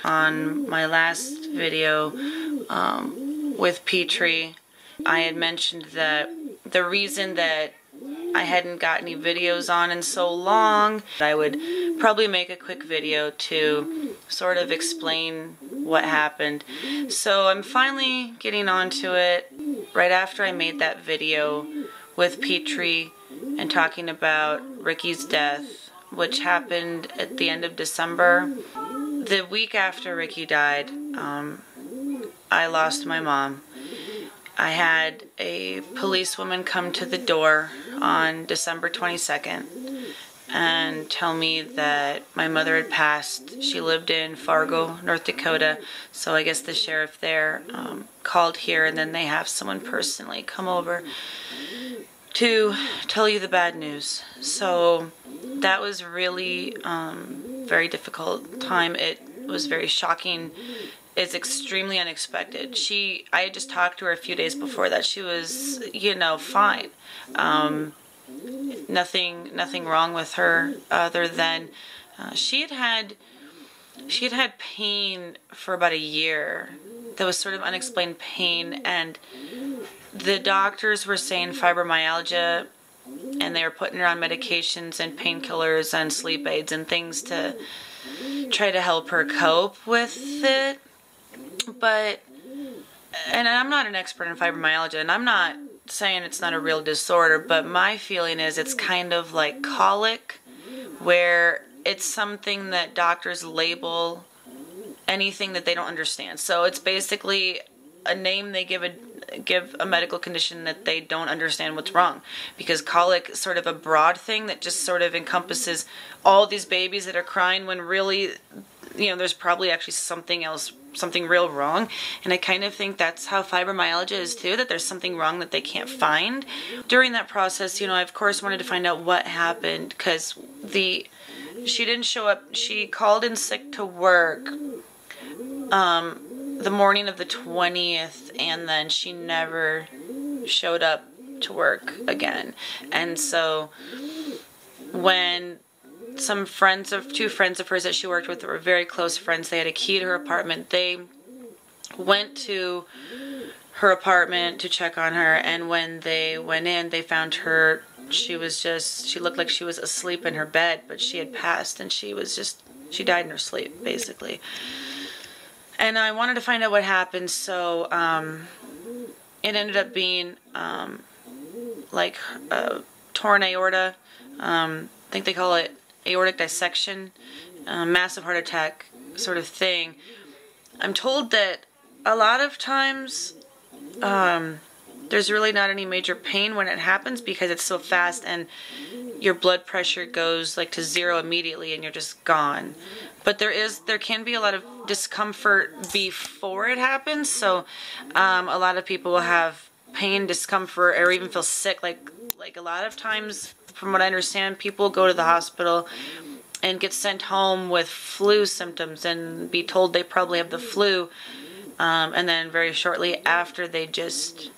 on my last video with Petrie. I had mentioned that the reason that I hadn't got any videos on in so long, I would probably make a quick video to sort of explain what happened. So I'm finally getting onto it right after I made that video with Petrie and talking about Ricky's death, which happened at the end of December. The week after Ricky died, I lost my mom. I had a policewoman come to the door on December 22nd and tell me that my mother had passed. She lived in Fargo, North Dakota, so I guess the sheriff there called here, and then they have someone personally come over to tell you the bad news. So that was really very difficult time. It was very shocking. It's extremely unexpected. I had just talked to her a few days before that. She was, you know, fine. Nothing wrong with her other than she had had pain for about a year. That was sort of unexplained pain, and the doctors were saying fibromyalgia, and they were putting her on medications and painkillers and sleep aids and things to try to help her cope with it. But, and I'm not an expert in fibromyalgia, and I'm not saying it's not a real disorder, but my feeling is it's kind of like colic, where it's something that doctors label anything that they don't understand. So it's basically a name they give a medical condition that they don't understand what's wrong, because colic is sort of a broad thing that just sort of encompasses all these babies that are crying when really, you know, there's probably actually something else, something real wrong. And I kind of think that's how fibromyalgia is too, that there's something wrong that they can't find. During that process, you know, I of course wanted to find out what happened, because she didn't show up. She called in sick to work the morning of the 20th, and then she never showed up to work again. And so when two friends of hers that she worked with that were very close friends, they had a key to her apartment. They went to her apartment to check on her, and when they went in, they found her, she looked like she was asleep in her bed, but she had passed, and she died in her sleep, basically. And I wanted to find out what happened, so it ended up being like torn aorta. I think they call it aortic dissection, massive heart attack sort of thing. I'm told that a lot of times there's really not any major pain when it happens, because it's so fast and your blood pressure goes like to 0 immediately and you're just gone. But there can be a lot of discomfort before it happens. So a lot of people will have pain, discomfort, or even feel sick. Like a lot of times, from what I understand, people go to the hospital and get sent home with flu symptoms and be told they probably have the flu, and then very shortly after they just,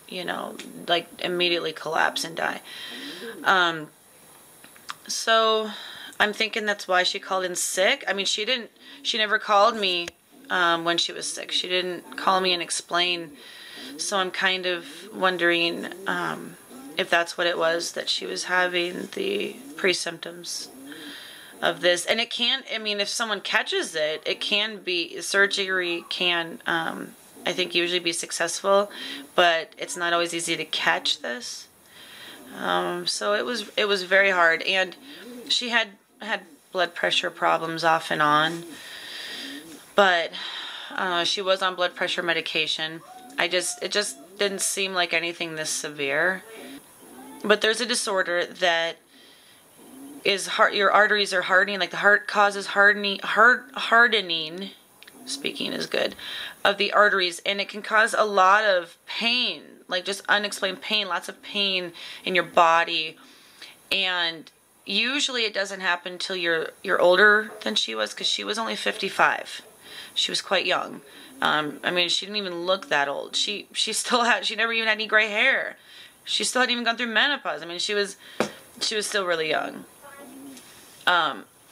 you know, like immediately collapse and die. So I'm thinking that's why she called in sick. I mean, she never called me when she was sick. She didn't call me and explain. So I'm kind of wondering if that's what it was, that she was having the pre-symptoms of this. And it can, I mean, if someone catches it, it can be, surgery can, I think, usually be successful, but it's not always easy to catch this. So it was very hard, and she had blood pressure problems off and on, but she was on blood pressure medication. It just didn't seem like anything this severe. But there's a disorder that is your arteries are hardening, like the heart causes hardening, speaking is good, of the arteries, and it can cause a lot of pain, like just unexplained pain, lots of pain in your body. And usually it doesn't happen until you're older than she was, because she was only 55. She was quite young. I mean, she didn't even look that old. She never even had any gray hair. She still hadn't even gone through menopause. I mean, she was still really young.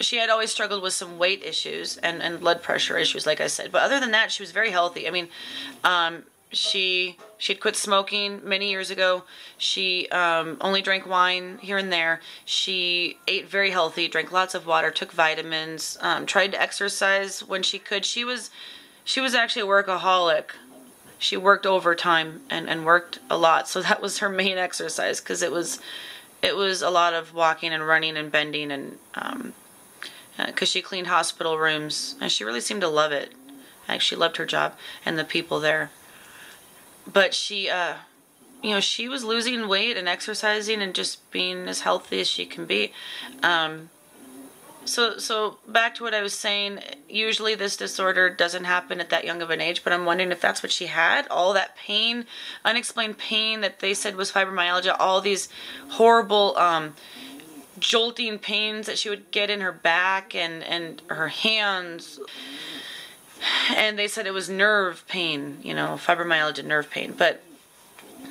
she had always struggled with some weight issues and blood pressure issues, like I said. But other than that, she was very healthy. I mean, she'd quit smoking many years ago. She only drank wine here and there. She ate very healthy, drank lots of water, took vitamins, tried to exercise when she could. She was actually a workaholic. She worked overtime and worked a lot. So that was her main exercise, because it was a lot of walking and running and bending, and because she cleaned hospital rooms, and she really seemed to love it. I actually loved her job and the people there. But she, you know, she was losing weight and exercising and just being as healthy as she can be. So back to what I was saying, usually this disorder doesn't happen at that young of an age, but I'm wondering if that's what she had. All that pain, unexplained pain that they said was fibromyalgia, all these horrible jolting pains that she would get in her back and her hands. And they said it was nerve pain, you know, fibromyalgia, nerve pain. But,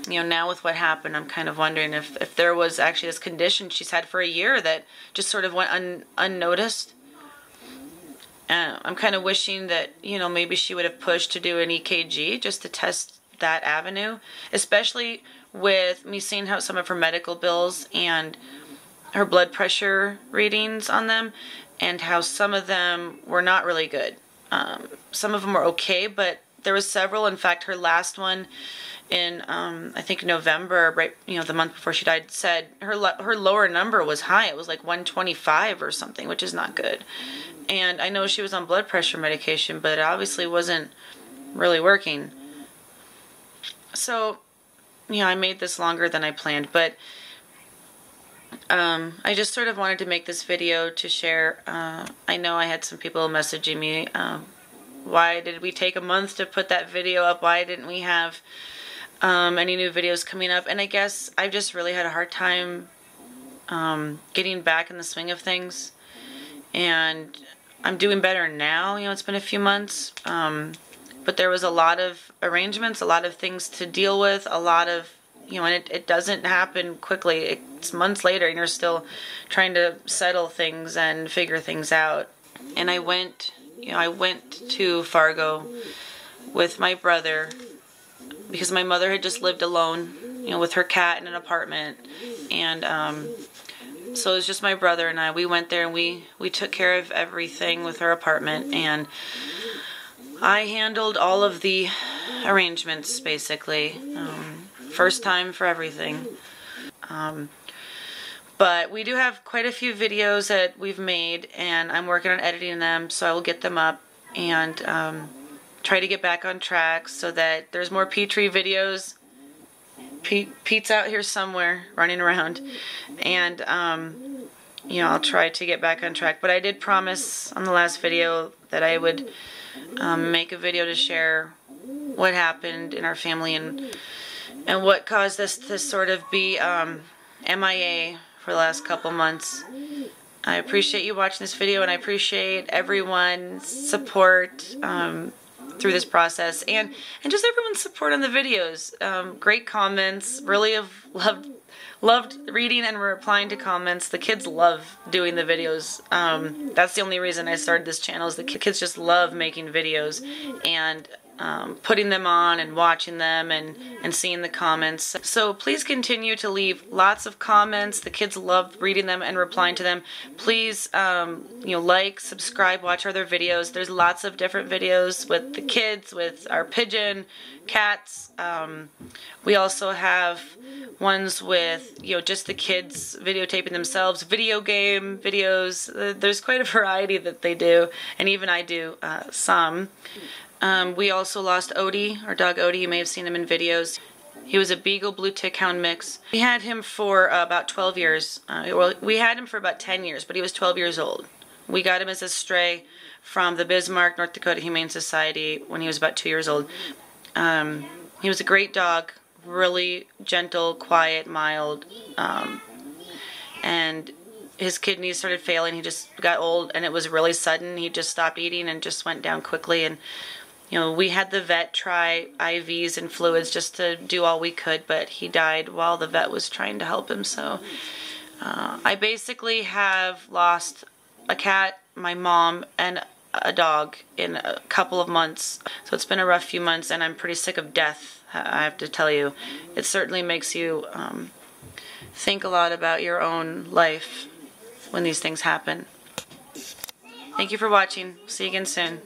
you know, now with what happened, I'm kind of wondering if there was actually this condition she's had for a year that just sort of went unnoticed. I'm kind of wishing that, you know, maybe she would have pushed to do an EKG just to test that avenue, especially with me seeing how some of her medical bills and her blood pressure readings on them, and how some of them were not really good. Some of them were okay, but there was several. In fact, her last one in I think November, right, you know, the month before she died, said her lower number was high. It was like 125 or something, which is not good. And I know she was on blood pressure medication, but it obviously wasn't really working. So, you know, I made this longer than I planned, but I just sort of wanted to make this video to share. I know I had some people messaging me, why did we take a month to put that video up? Why didn't we have any new videos coming up? And I guess I've just really had a hard time getting back in the swing of things. And I'm doing better now. You know, it's been a few months. But there was a lot of arrangements, a lot of things to deal with, a lot of, you know, and it doesn't happen quickly. It's months later and you're still trying to settle things and figure things out. And I went to Fargo with my brother because my mother had just lived alone, you know, with her cat in an apartment. And so it was just my brother and I. We went there and we took care of everything with her apartment, and I handled all of the arrangements, basically. First time for everything. But we do have quite a few videos that we've made, and I'm working on editing them, so I will get them up and try to get back on track so that there's more Petrie videos. Pete's out here somewhere running around, and you know, I'll try to get back on track. But I did promise on the last video that I would make a video to share what happened in our family and what caused us to sort of be MIA for the last couple months. I appreciate you watching this video, and I appreciate everyone's support through this process, and just everyone's support on the videos. Great comments. Really have loved reading and replying to comments. The kids love doing the videos. That's the only reason I started this channel, is the kids just love making videos and putting them on and watching them and seeing the comments. So please continue to leave lots of comments. The kids love reading them and replying to them. Please, you know, like, subscribe, watch our other videos. There's lots of different videos with the kids, with our pigeon, cats. We also have ones with, you know, just the kids videotaping themselves, video game videos. There's quite a variety that they do, and even I do some. We also lost Odie, our dog Odie. You may have seen him in videos. He was a Beagle Blue Tick Hound mix. We had him for about 12 years. Well, we had him for about 10 years, but he was 12 years old. We got him as a stray from the Bismarck, North Dakota Humane Society when he was about 2 years old. He was a great dog, really gentle, quiet, mild, and his kidneys started failing. He just got old, and it was really sudden. He just stopped eating and just went down quickly. And you know, we had the vet try IVs and fluids just to do all we could, but he died while the vet was trying to help him. So I basically have lost a cat, my mom, and a dog in a couple of months. So it's been a rough few months, and I'm pretty sick of death, I have to tell you. It certainly makes you think a lot about your own life when these things happen. Thank you for watching. See you again soon.